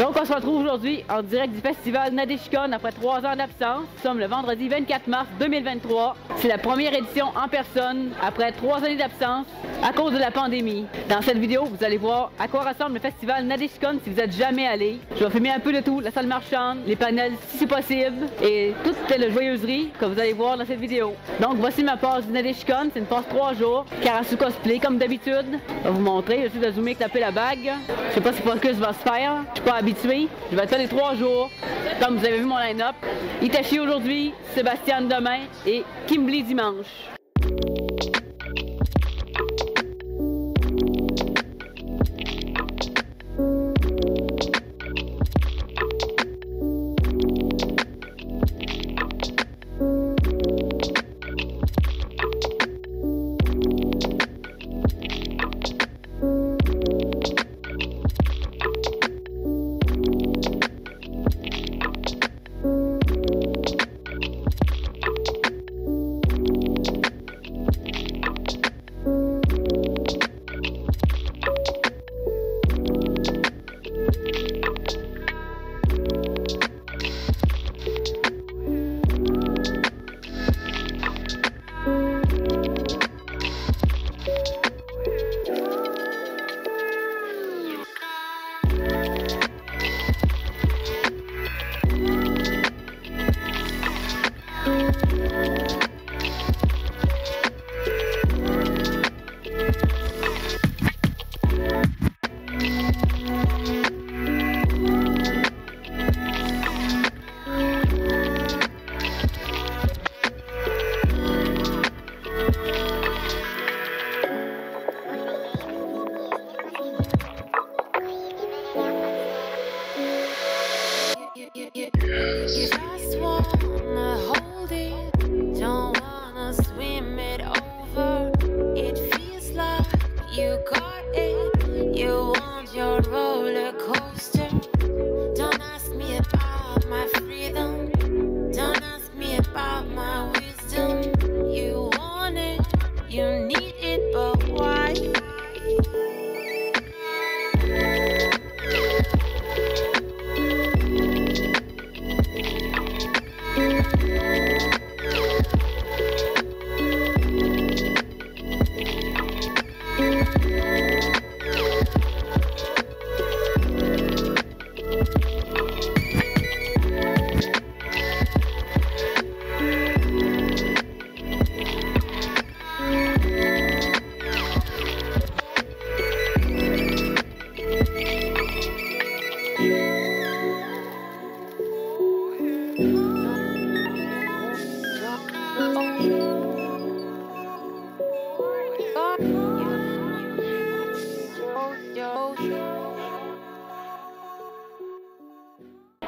Donc on se retrouve aujourd'hui en direct du festival Nadeshikon après 3 ans d'absence. Nous sommes le vendredi 24 mars 2023. C'est la première édition en personne après 3 années d'absence à cause de la pandémie. Dans cette vidéo, vous allez voir à quoi ressemble le festival Nadeshikon si vous n'êtes jamais allé. Je vais filmer un peu de tout, la salle marchande, les panels si c'est possible et toute la joyeuserie que vous allez voir dans cette vidéo. Donc voici ma passe du Nadeshikon, c'est une passe 3 jours. Karasu cosplay comme d'habitude. Je vais vous montrer, j'essaie de zoomer avec la bague. Je sais pas si Focus va se faire, je suis pas habitué. Je vais être là les 3 jours. Comme vous avez vu mon line-up. Itachi aujourd'hui, Sébastien demain et Kimberly dimanche.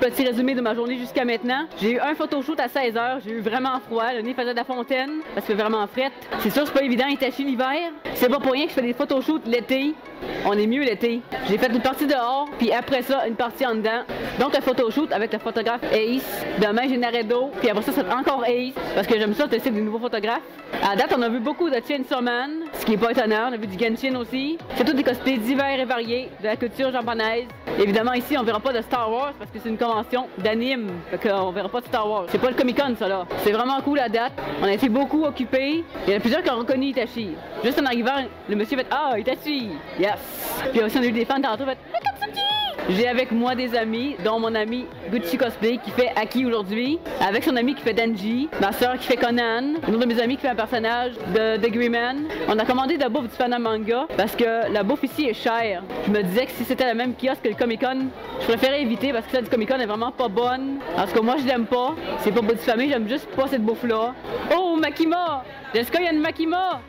Petit résumé de ma journée jusqu'à maintenant. J'ai eu un photoshoot à 16h, j'ai eu vraiment froid, le nez faisait de la fontaine parce que vraiment frette. C'est sûr c'est pas évident Itachi l'hiver. C'est pas pour rien que je fais des photoshoots l'été. On est mieux l'été. J'ai fait une partie dehors, puis après ça, une partie en dedans. Donc un photoshoot avec le photographe Ace. Demain j'ai Naredo, puis après ça, c'est encore Ace, parce que j'aime ça tester des nouveaux photographes. À date, on a vu beaucoup de Chainsaw Man, ce qui est pas étonnant. On a vu du Genshin aussi. C'est tous des cosplays divers et variés de la culture japonaise. Évidemment, ici, on verra pas de Star Wars parce que c'est une convention d'anime. Fait qu'on verra pas de Star Wars. C'est pas le Comic-Con, ça là. C'est vraiment cool à date. On a été beaucoup occupés. Il y en a plusieurs qui ont reconnu Itachi. Juste en arrivant, le monsieur fait ah, Itachi! Yes! Puis aussi, on a eu des fans tantôt fait Akatsuki! J'ai avec moi des amis, dont mon ami Gucci Cosplay qui fait Aki aujourd'hui, avec son ami qui fait Denji, ma soeur qui fait Conan, une autre de mes amis qui fait un personnage de The Greyman. On a commandé de la bouffe du Fana Manga parce que la bouffe ici est chère. Je me disais que si c'était la même kiosque que le Comic-Con, je préférais éviter parce que celle du Comic-Con est vraiment pas bonne. Parce que moi je l'aime pas, c'est pas bout de famille, j'aime juste pas cette bouffe-là. Oh, Makima! Jessica, il y a une Makima!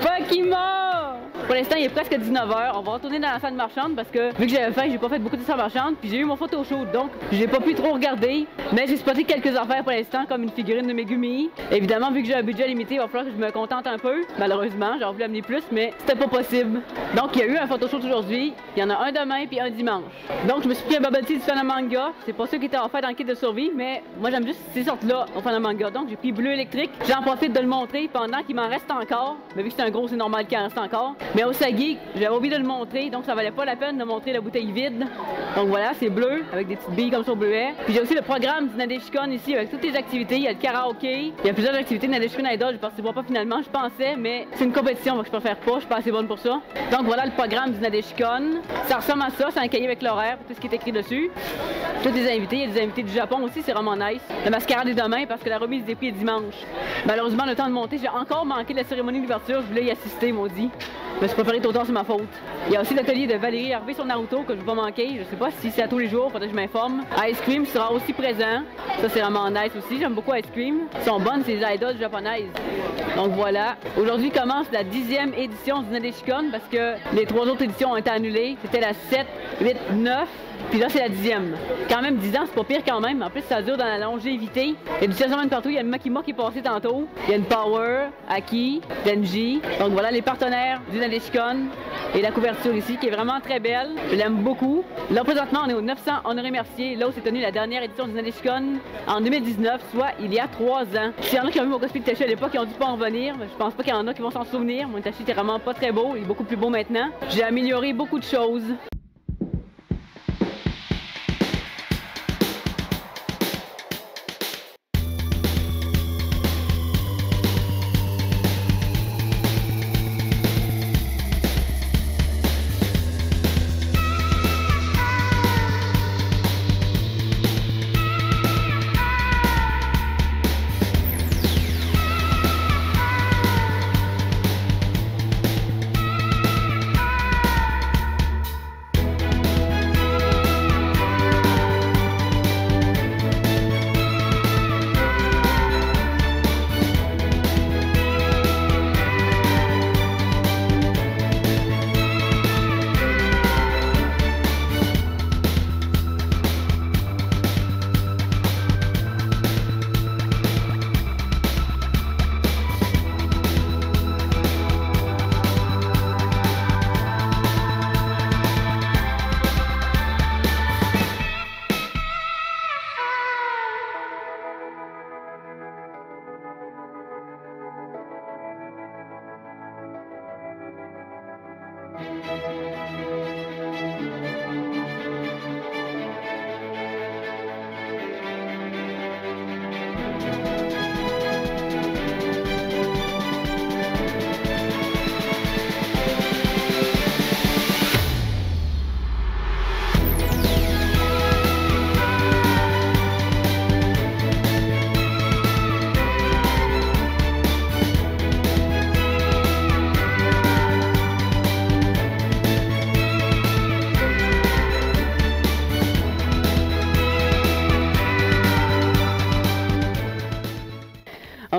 Makima! Pour l'instant, il est presque 19h. On va retourner dans la salle marchande parce que vu que j'avais faim, j'ai pas fait beaucoup de salle marchande. Puis j'ai eu mon photoshoot, donc j'ai pas pu trop regarder. Mais j'ai spoté quelques affaires pour l'instant, comme une figurine de Megumi. Évidemment, vu que j'ai un budget limité, il va falloir que je me contente un peu. Malheureusement, j'aurais voulu amener plus, mais c'était pas possible. Donc il y a eu un photoshoot aujourd'hui. Il y en a un demain puis un dimanche. Donc je me suis pris un bubble tea du Fana Manga. C'est pas ceux qui étaient offerts dans le kit de survie, mais moi j'aime juste ces sortes-là au Fana Manga. Donc j'ai pris bleu électrique. J'en profite de le montrer pendant qu'il m'en reste encore. Mais vu que c'est un gros, c'est normal qu'il en reste encore. Mais au Sagui, j'avais oublié de le montrer, donc ça valait pas la peine de montrer la bouteille vide. Donc voilà, c'est bleu, avec des petites billes comme ça au bleuet. Puis j'ai aussi le programme du Nadeshikon ici, avec toutes les activités. Il y a le karaoké, il y a plusieurs activités de Nadeshikon Idol. Je ne participerai pas finalement, je pensais, mais c'est une compétition, donc je préfère pas, je suis pas assez bonne pour ça. Donc voilà le programme du Nadeshikon. Ça ressemble à ça, c'est un cahier avec l'horaire, tout ce qui est écrit dessus. Tous les invités, il y a des invités du Japon aussi, c'est vraiment nice. La mascarade est demain parce que la remise des prix est dimanche. Malheureusement, le temps de monter, j'ai encore manqué de la cérémonie d'ouverture, je voulais y assister, maudit. Mais je préférais trop tard, c'est ma faute. Il y a aussi l'atelier de Valérie Harvey sur Naruto que je ne vais pas manquer. Je sais pas si c'est à tous les jours, faudrait que je m'informe. Ice Cream sera aussi présent. Ça, c'est vraiment nice aussi. J'aime beaucoup Ice Cream. Elles sont bonnes, ces idoles japonaises. Donc voilà. Aujourd'hui commence la 10e édition du Nadeshikon parce que les 3 autres éditions ont été annulées. C'était la 7, 8, 9. Puis là, c'est la 10e. Quand même, 10 ans, c'est pas pire quand même. En plus, ça dure dans la longévité. Il y a du changement partout. Il y a le Makima qui est passé tantôt. Il y a une Power, Aki, Denji. Donc voilà les partenaires du Nadeshikon. Et la couverture ici qui est vraiment très belle. Je l'aime beaucoup. Là, présentement, on est au 900 honoré Mercier. Là où s'est tenue la dernière édition du Nadeshikon en 2019, soit il y a 3 ans. S'il y en a qui ont vu mon cosplay de Tachi à l'époque, qui ont dû pas en revenir, mais je pense pas qu'il y en a qui vont s'en souvenir. Mon Tachi était vraiment pas très beau. Il est beaucoup plus beau maintenant. J'ai amélioré beaucoup de choses.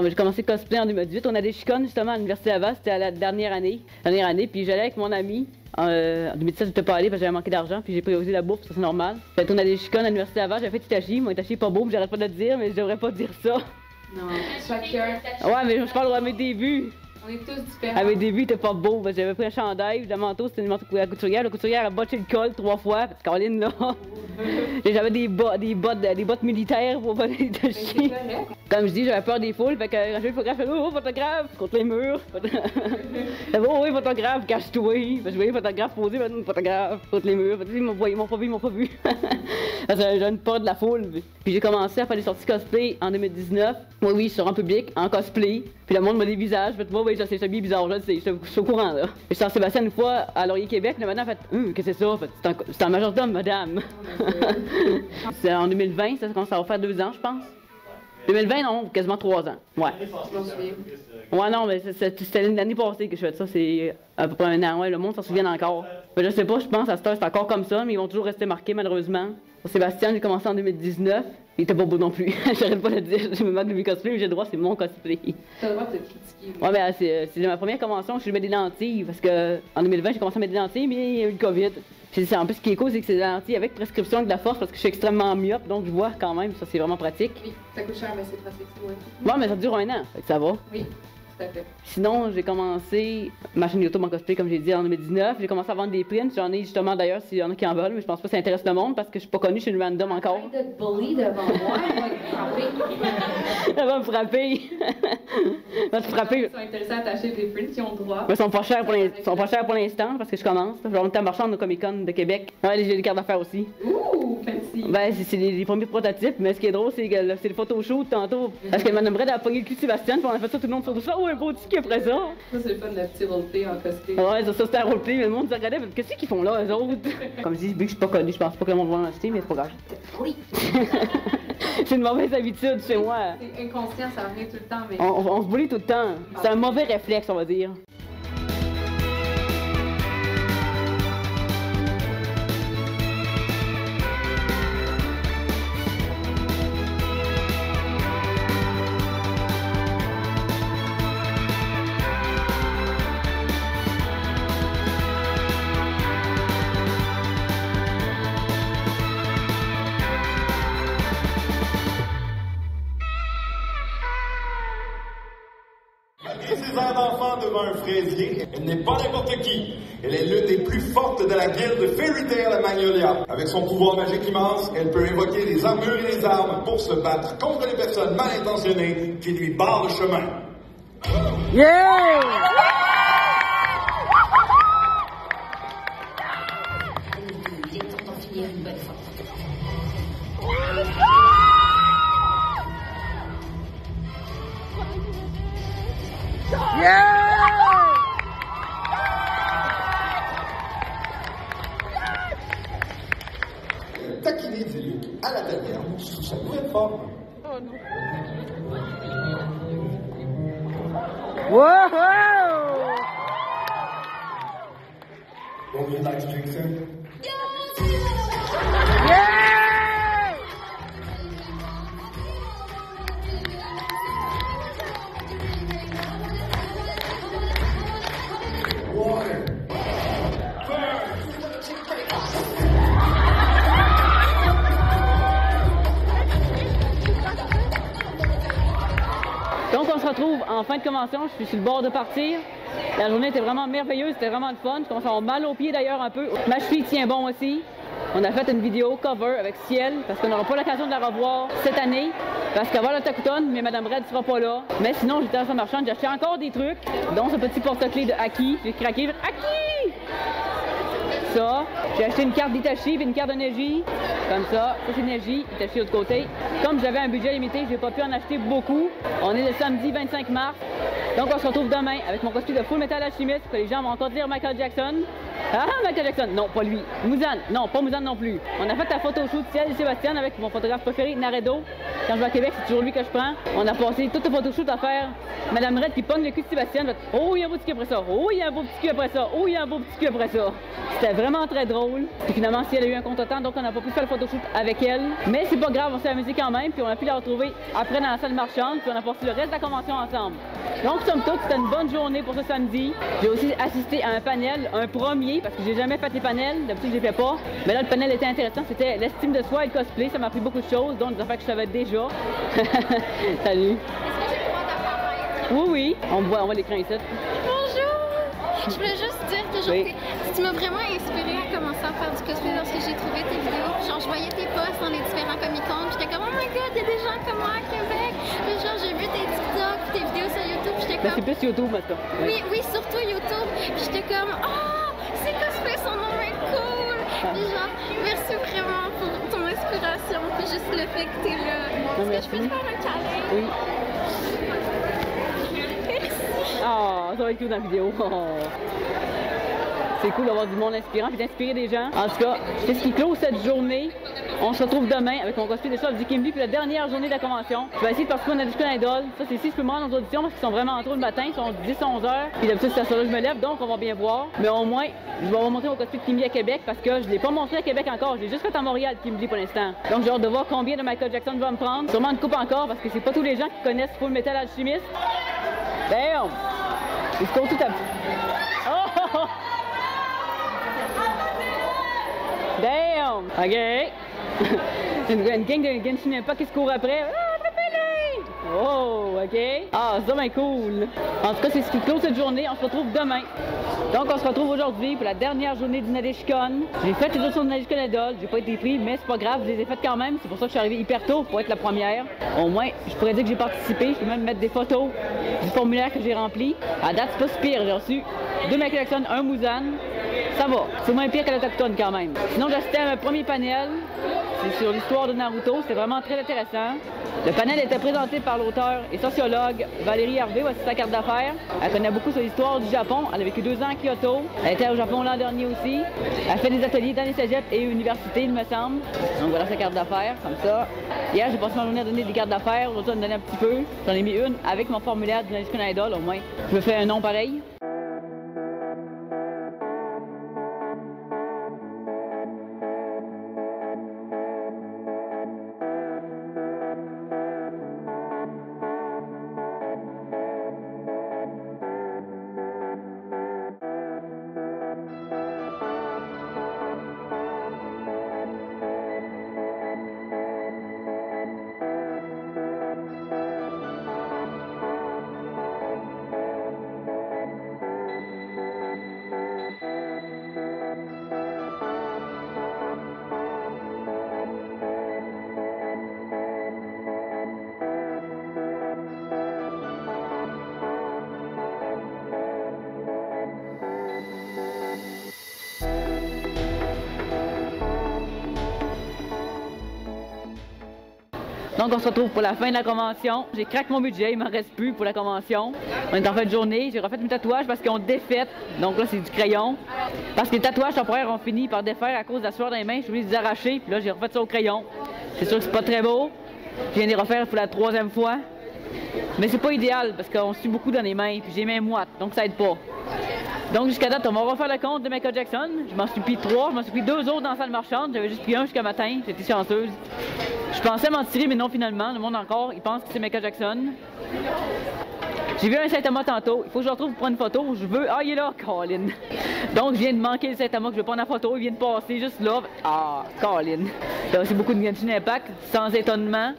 J'ai commencé le cosplay en 2018. On a des Nadeshikon justement à l'Université Laval, c'était à la dernière année. Puis j'allais avec mon ami. En 2017, je n'étais pas allée parce que j'avais manqué d'argent, puis j'ai priorisé la bourse, ça c'est normal. Fait on a des Nadeshikon à l'Université Laval, j'avais fait Itachi. Mon Itachi est pas beau, j'arrête pas de le dire, mais je devrais pas dire ça. Non, chacun. Ouais, mais je parle à mes débuts. On est tous différents. À mes débuts, t'es pas beau. J'avais pris un chandail, le manteau, c'était une manteau à la couturière. La couturière a botché le col 3 fois. Caroline, là. J'avais des bottes militaires pour voler les Itachi. Comme je dis, j'avais peur des foules. Fait que quand j'ai vu le photographe, je oh, photographe, contre les murs. Oh, oui, photographe, cache-toi. Je voyais le photographe poser, photographe, contre les murs. Ils m'ont pas vu. J'ai une peur de la foule. Puis j'ai commencé à faire des sorties cosplay en 2019. Oui, sur un public, en cosplay. Puis le monde m'a des visages. Fait moi, oui, c'est habillé bizarre, je sais, je suis au courant, là. Je suis en Sébastien une fois à Laurier, Québec. Le madame a fait, qu'est-ce que c'est ça? C'est un majordome, madame. C'est en 2020, ça va faire 2 ans, je pense. 2020, non, quasiment 3 ans. Ouais. Ouais, non, mais c'était l'année passée que je fais ça. C'est à peu près 1 an. Ouais, le monde s'en souvient encore. Mais je sais pas, je pense à cette heure, c'est encore comme ça, mais ils vont toujours rester marqués, malheureusement. Pour Sébastien, j'ai commencé en 2019. Il était pas beau non plus. J'arrête pas de le dire. Je me moque de mes cosplays, mais j'ai le droit, c'est mon cosplay. T'as le droit de te critiquer. Ouais, ben c'est ma première convention, je mets des lentilles. Parce que en 2020, j'ai commencé à mettre des lentilles, mais il y a eu le COVID. En plus, ce qui est cool, c'est que c'est des lentilles avec prescription de la force parce que je suis extrêmement myope, donc je vois quand même, ça c'est vraiment pratique. Oui, ça coûte cher, mais c'est pratique, ouais. Bon, mais ça dure 1 an, fait que ça va. Oui. tout à fait. Sinon, j'ai commencé ma chaîne YouTube en cosplay, comme j'ai dit, en 2019. J'ai commencé à vendre des prints. J'en ai justement d'ailleurs, s'il y en a qui en veulent, mais je pense pas que ça intéresse le monde parce que je suis pas connue, je suis une random encore. Arrête de te bully devant moi, elle va te frapper. Elle va me frapper. Elle va te frapper. Ils sont intéressés à t'acheter des prints, ils ont le droit. Mais ils sont pas chers pour l'instant parce que je commence. Je vais monter à marchand au Comic Con de Québec. Ouais, j'ai des cartes d'affaires aussi. Ouh, fancy. Ben, c'est les premiers prototypes, mais ce qui est drôle, c'est que c'est le photoshoot tantôt. Parce que Madame Red a pogné le cul de Sébastien, puis on a fait ça tout le monde sur tout ça. Oh, un beau ticket après ça. Ça, c'est le fun de la petite roleplay en cosplay. Ouais, ça c'était un roleplay, mais le monde se regardait. Qu'est-ce qu'ils font là, eux autres? Comme je dis, vu que je suis pas connue, je pense pas que le monde va en acheter, mais c'est pas grave. Oui. C'est une mauvaise habitude chez moi. C'est inconscient, ça revient tout le temps, mais. On se bully tout le temps. C'est un mauvais réflexe, on va dire. Ces heures d'enfant devant un fraisier, elle n'est pas n'importe qui. Elle est l'une des plus fortes de la guilde de Fairy Tail Magnolia. Avec son pouvoir magique immense, elle peut invoquer les armures et les armes pour se battre contre les personnes mal intentionnées qui lui barrent le chemin. Yeah! Taquiner Zélique à la taverne sous sa nouvelle forme. Oh non. Wow! What would you like to drink, sir? Yeah! Water. Donc on se retrouve en fin de convention, je suis sur le bord de partir. La journée était vraiment merveilleuse, c'était vraiment le fun. Je commence à avoir mal aux pieds d'ailleurs un peu. Ma cheville tient bon aussi. On a fait une vidéo cover avec Ciel parce qu'on n'aura pas l'occasion de la revoir cette année. Parce qu'avant le Takuton, mais Madame Red sera pas là. Mais sinon, j'étais à sa marchande, j'ai acheté encore des trucs, dont ce petit porte-clés de Aki. J'ai craqué, Aki! Ça. J'ai acheté une carte d'Itachi et une carte de Neji. Comme ça. Ça, c'est Neji. Itachi de l'autre côté. Comme j'avais un budget limité, j'ai pas pu en acheter beaucoup. On est le samedi 25 mars. Donc, on se retrouve demain avec mon costume de Full Metal Alchemist. Que les gens vont encore dire Michael Jackson. Ah, Michael Jackson! Non, pas lui. Muzan! Non, pas Muzan non plus. On a fait la photoshoot Ciel et Sébastien avec mon photographe préféré, Naredo. Quand je vais à Québec, c'est toujours lui que je prends. On a passé toute la photoshoot à faire Madame Red qui pogne le cul de Sébastien. Oh, il y a un beau petit cul après ça. Oh, il y a un beau petit cul après ça. Oh, il y a un beau petit cul après ça. C'était vraiment très drôle. Puis finalement, Ciel a eu un contretemps, donc on n'a pas pu faire le photoshoot avec elle. Mais c'est pas grave, on s'est amusé quand même. Puis on a pu la retrouver après dans la salle marchande. Puis on a passé le reste de la convention ensemble. Donc, somme toute, c'était une bonne journée pour ce samedi. J'ai aussi assisté à un panel, un premier, parce que j'ai jamais fait les panels. D'habitude, je les fais pas. Mais là, le panel était intéressant. C'était l'estime de soi et le cosplay. Ça m'a appris beaucoup de choses, dont des affaires que je savais déjà. Salut. Oui, oui. On voit l'écran ici. Bonjour! Je voulais juste dire que genre, Oui. tu m'as vraiment inspiré à commencer à faire du cosplay lorsque j'ai trouvé tes vidéos. Genre, je voyais tes posts dans les différents Comic-Con. J'étais comme, oh my god, il y a des gens comme moi à Québec. Puis genre, j'ai vu tes TikTok, tes vidéos sur YouTube. J'étais Ben, c'est comme, plus YouTube maintenant. oui, oui, surtout YouTube. Puis j'étais comme, oh, c'est cosplay, son nom est cool. Puis genre, merci vraiment pour ton inspiration. Puis juste le fait que t'es là. Est-ce que je peux te faire un câlin? Oui. Merci. Ah, ça va être cool dans la vidéo. Oh. C'est cool d'avoir du monde inspirant et d'inspirer des gens. En tout cas, c'est ce qui clôt cette journée. On se retrouve demain avec mon cosplay de Chef du Kimby puis la dernière journée de la convention. Je vais essayer de participer à Disco Idol. Ça, c'est ici, je peux me rendre aux auditions parce qu'ils sont vraiment trop le matin. Ils sont 10-11 heures. Puis d'habitude, c'est à ça là que je me lève, donc on va bien voir. Mais au moins, je vais vous montrer mon cosplay de Kimby à Québec parce que je ne l'ai pas montré à Québec encore. Je l'ai juste fait à Montréal, Kimby, pour l'instant. Donc j'ai hâte de voir combien de Michael Jackson va me prendre. Sûrement une coupe encore parce que c'est pas tous les gens qui connaissent Full Metal Alchemist. Damn! Il se court tout à... Oh! Damn! OK. Une gang de Genshin Impact qui se court après. Ah, attrapez-les! Oh, OK. Ah, c'est bien cool. En tout cas, c'est ce qui clôt cette journée. On se retrouve demain. Donc, on se retrouve aujourd'hui pour la dernière journée du Nadeshikon. J'ai fait les autres Nadeshikon Idol. J'ai pas été pris, mais c'est pas grave. Je les ai faites quand même. C'est pour ça que je suis arrivée hyper tôt pour être la première. Au moins, je pourrais dire que j'ai participé. Je peux même mettre des photos du formulaire que j'ai rempli. À date, c'est pas si pire. J'ai reçu 2 Michael Jackson, 1 Muzan. Ça va. C'est moins pire que l'Autochtone quand même. Sinon, j'ai assisté à un premier panel. C'est sur l'histoire de Naruto. C'était vraiment très intéressant. Le panel était présenté par l'auteur et sociologue Valérie Hervé. Voici sa carte d'affaires. Elle connaît beaucoup sur l'histoire du Japon. Elle a vécu 2 ans à Kyoto. Elle était au Japon l'an dernier aussi. Elle fait des ateliers dans les cégeps et universités, il me semble. Donc voilà sa carte d'affaires, comme ça. Hier, j'ai passé ma journée à donner des cartes d'affaires. Aujourd'hui, j'en ai donné un petit peu. J'en ai mis une avec mon formulaire du Nadeshikon Idol, au moins. Je me fais un nom pareil. Donc on se retrouve pour la fin de la convention. J'ai craqué mon budget, il m'en reste plus pour la convention. On est en fin de journée, j'ai refait mes tatouages parce qu'ils ont défait. Donc là c'est du crayon. Parce que les tatouages temporaires ont fini par défaire à cause de la sueur dans les mains, j'ai oublié de les arracher. Puis là j'ai refait ça au crayon. C'est sûr que c'est pas très beau. Je viens de les refaire pour la 3e fois. Mais c'est pas idéal parce qu'on suit beaucoup dans les mains, puis j'ai les mains moites, donc ça aide pas. Donc jusqu'à date, on va refaire le compte de Michael Jackson. Je m'en suis pris 3, je m'en suis pris 2 autres dans la salle marchande. J'avais juste pris un jusqu'à matin, j'étais chanceuse. Je pensais m'en tirer, mais non finalement. Le monde encore, il pense que c'est Michael Jackson. J'ai vu un Saitama tantôt. Il faut que je le retrouve pour prendre une photo. Je veux... Ah, il est là, Colin. Donc, je viens de manquer le Saitama que je veux prendre la photo. Il vient de passer juste là. Ah, Colin. Il y a aussi beaucoup de Genshin Impact, sans étonnement.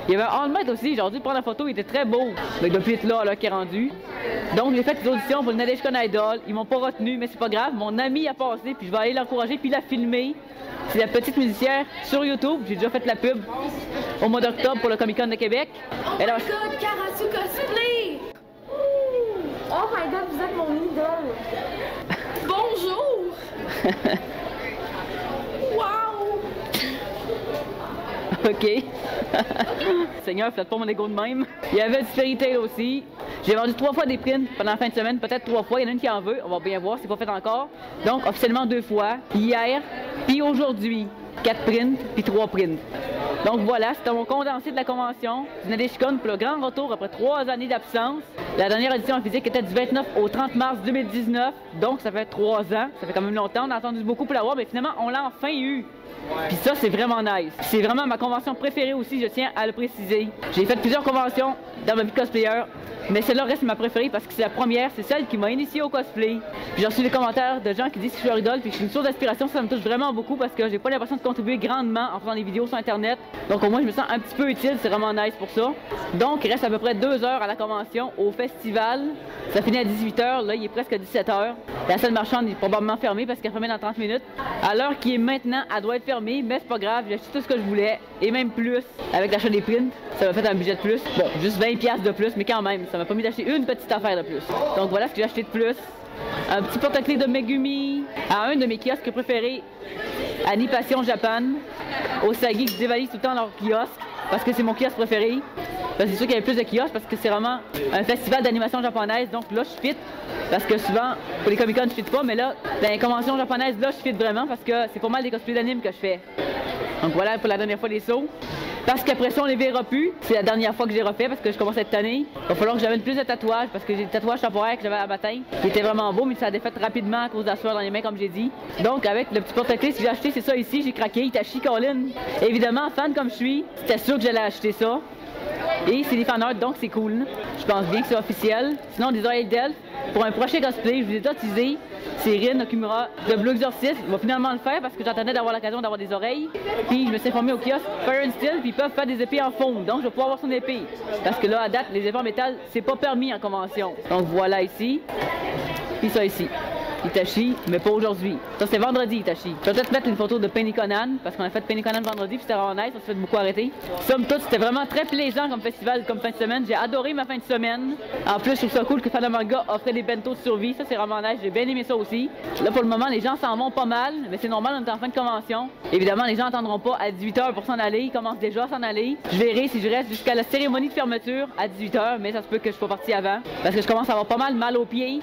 Il y avait un All-Might aussi. J'ai dû prendre la photo. Il était très beau. Mais depuis être là, qui est rendu. Donc, j'ai fait des auditions pour le Nadeshikon Idol. Ils m'ont pas retenu, mais c'est pas grave. Mon ami a passé, puis je vais aller l'encourager, puis la filmer. C'est la petite musicière sur YouTube. J'ai déjà fait la pub au mois d'octobre pour le Comic-Con de Québec. Oh my god, Karasu cosplay! Oh my god, vous êtes mon idole! Bonjour! Wow! OK. Seigneur, faites pas mon ego de même. Il y avait du Fairy Tail aussi. J'ai vendu 3 fois des prints pendant la fin de semaine, peut-être 3 fois. Il y en a une qui en veut, on va bien voir, c'est pas fait encore. Donc, officiellement 2 fois. Hier, puis aujourd'hui, 4 prints, puis 3 prints. Donc voilà, c'était mon condensé de la convention du Nadeshikon pour le grand retour après 3 années d'absence. La dernière édition en physique était du 29 au 30 mars 2019, donc ça fait 3 ans. Ça fait quand même longtemps, on a attendu beaucoup pour l'avoir, mais finalement, on l'a enfin eu. Puis ça, c'est vraiment nice. C'est vraiment ma convention préférée aussi, je tiens à le préciser. J'ai fait plusieurs conventions dans ma vie de cosplayer, mais celle-là reste ma préférée parce que c'est la première, c'est celle qui m'a initié au cosplay. Puis j'ai reçu des commentaires de gens qui disent que je suis leur idole, puis que je suis une source d'inspiration, ça me touche vraiment beaucoup parce que j'ai pas l'impression de contribuer grandement en faisant des vidéos sur Internet. Donc au moins, je me sens un petit peu utile, c'est vraiment nice pour ça. Donc il reste à peu près 2 heures à la convention, au festival. Ça finit à 18h, là il est presque 17h. La salle marchande est probablement fermée parce qu'elle fermée dans 30 minutes. À l'heure qui est maintenant, elle doit être fermée, mais c'est pas grave, j'ai acheté tout ce que je voulais, et même plus, avec l'achat des prints. Ça m'a fait un budget de plus. Bon, juste 20$ de plus, mais quand même, ça m'a permis d'acheter une petite affaire de plus. Donc voilà ce que j'ai acheté de plus. Un petit porte-clés de Megumi à un de mes kiosques préférés, Animation Japan, au Sagi, qui dévalise tout le temps leur kiosque, parce que c'est mon kiosque préféré. C'est sûr qu'il y avait plus de kiosques parce que c'est vraiment un festival d'animation japonaise. Donc là, je fit parce que souvent, pour les Comic-Con, je fit pas, mais là, dans les conventions japonaises, là, je fit vraiment parce que c'est pas mal des cosplays d'anime que je fais. Donc voilà pour la dernière fois les sauts. Parce qu'après ça, on les verra plus. C'est la dernière fois que j'ai refait parce que je commence à être tannée. Il va falloir que j'amène plus de tatouages parce que j'ai des tatouages temporaires que j'avais à matin qui étaient vraiment beaux, mais ça a défait rapidement à cause de la sueur dans les mains, comme j'ai dit. Donc, avec le petit porte-clés, ce que j'ai acheté, c'est ça ici. J'ai craqué. Itachi Colin. Évidemment, fan comme je suis, c'était sûr que j'allais acheter ça. Et c'est des fanarts, donc c'est cool. Je pense bien que c'est officiel. Sinon, des oreilles d'elfe. Pour un prochain cosplay, je vous ai déjà teasé. C'est Rin Okumura de Blue Exorcist. Il va finalement le faire parce que j'attendais d'avoir l'occasion d'avoir des oreilles. Puis je me suis informé au kiosque Fire and Steel, puis ils peuvent faire des épées en fond. Donc je vais pouvoir avoir son épée. Parce que là, à date, les épées en métal, c'est pas permis en convention. Donc voilà ici. Puis ça ici. Itachi, mais pas aujourd'hui. Ça c'est vendredi Itachi. Je vais peut-être mettre une photo de Penny Conan, parce qu'on a fait Penny Conan vendredi, puis c'était vraiment nice, on s'est fait beaucoup arrêter. Somme toute, c'était vraiment très plaisant comme festival, comme fin de semaine. J'ai adoré ma fin de semaine. En plus, je trouve ça cool que Fanamanga offrait des bento de survie. Ça c'est vraiment nice, j'ai bien aimé ça aussi. Là pour le moment, les gens s'en vont pas mal, mais c'est normal, on est en fin de convention. Évidemment, les gens n'attendront pas à 18h pour s'en aller, ils commencent déjà à s'en aller. Je verrai si je reste jusqu'à la cérémonie de fermeture à 18h, mais ça se peut que je sois parti avant, parce que je commence à avoir pas mal aux pieds.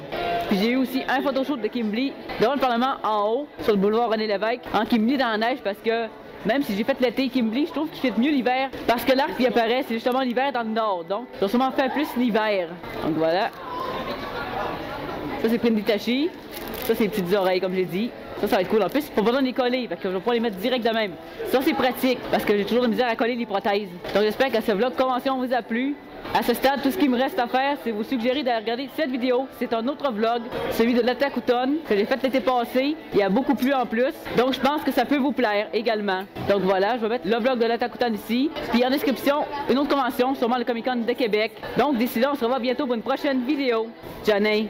Puis j'ai eu aussi un photoshoot de Kimberly devant le Parlement en haut, sur le boulevard René Lévesque, en Kimberly dans la neige, parce que même si j'ai fait l'été Kimberly, je trouve qu'il fait mieux l'hiver, parce que l'arc qui apparaît, c'est justement l'hiver dans le nord, donc j'ai sûrement fait plus l'hiver. Donc voilà. Ça c'est plein d'Itachi. Ça c'est les petites oreilles comme j'ai dit. Ça va être cool. En plus, pas besoin de les coller, parce que je vais pouvoir les mettre direct de même. Ça c'est pratique, parce que j'ai toujours de misère à coller les prothèses. Donc j'espère que ce vlog convention vous a plu. À ce stade, tout ce qui me reste à faire, c'est vous suggérer d'aller regarder cette vidéo. C'est un autre vlog, celui de l'Attaque Automne, que j'ai fait l'été passé. Il y a beaucoup plu en plus. Donc je pense que ça peut vous plaire également. Donc voilà, je vais mettre le vlog de l'Attaque Automne ici. Puis en description, une autre convention, sûrement le Comic Con de Québec. Donc d'ici là, on se revoit bientôt pour une prochaine vidéo. Johnny.